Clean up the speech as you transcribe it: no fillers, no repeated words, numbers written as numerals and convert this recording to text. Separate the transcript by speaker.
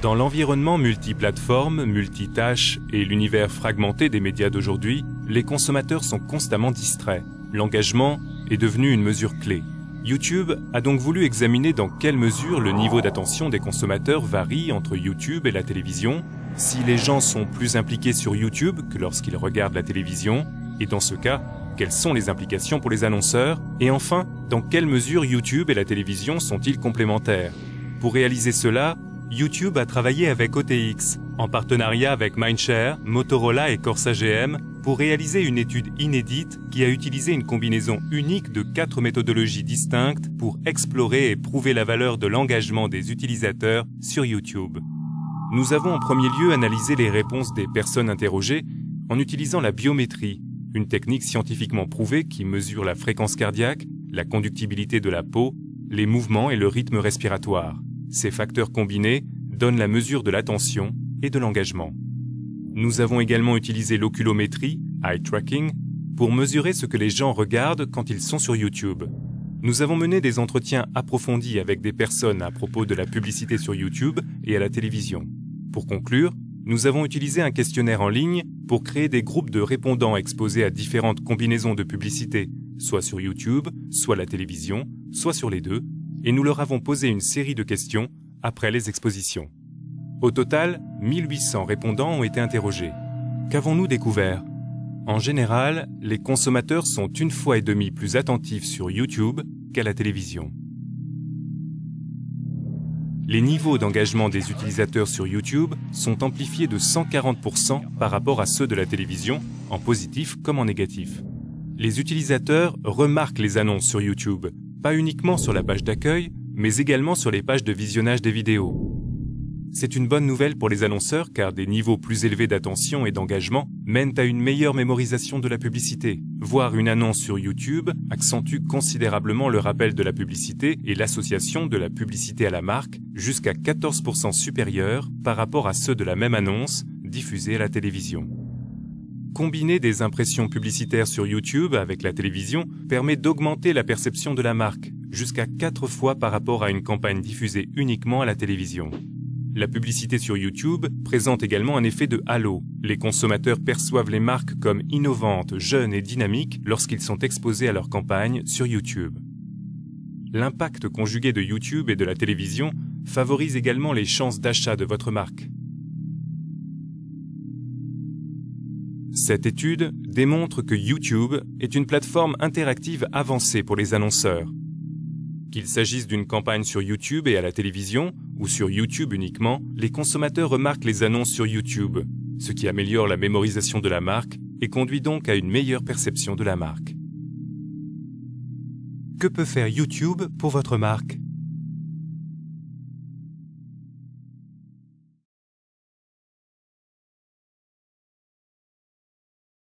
Speaker 1: Dans l'environnement multiplateforme, multitâche et l'univers fragmenté des médias d'aujourd'hui, les consommateurs sont constamment distraits. L'engagement est devenu une mesure clé. YouTube a donc voulu examiner dans quelle mesure le niveau d'attention des consommateurs varie entre YouTube et la télévision, si les gens sont plus impliqués sur YouTube que lorsqu'ils regardent la télévision, et dans ce cas, quelles sont les implications pour les annonceurs, et enfin, dans quelle mesure YouTube et la télévision sont-ils complémentaires. Pour réaliser cela, YouTube a travaillé avec OTX, en partenariat avec Mindshare, Motorola et Corsa GM, pour réaliser une étude inédite qui a utilisé une combinaison unique de 4 méthodologies distinctes pour explorer et prouver la valeur de l'engagement des utilisateurs sur YouTube. Nous avons en premier lieu analysé les réponses des personnes interrogées en utilisant la biométrie, une technique scientifiquement prouvée qui mesure la fréquence cardiaque, la conductibilité de la peau, les mouvements et le rythme respiratoire. Ces facteurs combinés donnent la mesure de l'attention et de l'engagement. Nous avons également utilisé l'oculométrie, eye tracking, pour mesurer ce que les gens regardent quand ils sont sur YouTube. Nous avons mené des entretiens approfondis avec des personnes à propos de la publicité sur YouTube et à la télévision. Pour conclure, nous avons utilisé un questionnaire en ligne pour créer des groupes de répondants exposés à différentes combinaisons de publicité, soit sur YouTube, soit la télévision, soit sur les deux, et nous leur avons posé une série de questions après les expositions. Au total, 1800 répondants ont été interrogés. Qu'avons-nous découvert? En général, les consommateurs sont 1,5 fois plus attentifs sur YouTube qu'à la télévision. Les niveaux d'engagement des utilisateurs sur YouTube sont amplifiés de 140% par rapport à ceux de la télévision, en positif comme en négatif. Les utilisateurs remarquent les annonces sur YouTube, pas uniquement sur la page d'accueil, mais également sur les pages de visionnage des vidéos. C'est une bonne nouvelle pour les annonceurs car des niveaux plus élevés d'attention et d'engagement mènent à une meilleure mémorisation de la publicité. Voir une annonce sur YouTube accentue considérablement le rappel de la publicité et l'association de la publicité à la marque jusqu'à 14% supérieur par rapport à ceux de la même annonce diffusée à la télévision. Combiner des impressions publicitaires sur YouTube avec la télévision permet d'augmenter la perception de la marque, jusqu'à 4 fois par rapport à une campagne diffusée uniquement à la télévision. La publicité sur YouTube présente également un effet de halo. Les consommateurs perçoivent les marques comme innovantes, jeunes et dynamiques lorsqu'ils sont exposés à leur campagne sur YouTube. L'impact conjugué de YouTube et de la télévision favorise également les chances d'achat de votre marque. Cette étude démontre que YouTube est une plateforme interactive avancée pour les annonceurs. Qu'il s'agisse d'une campagne sur YouTube et à la télévision, ou sur YouTube uniquement, les consommateurs remarquent les annonces sur YouTube, ce qui améliore la mémorisation de la marque et conduit donc à une meilleure perception de la marque. Que peut faire YouTube pour votre marque ?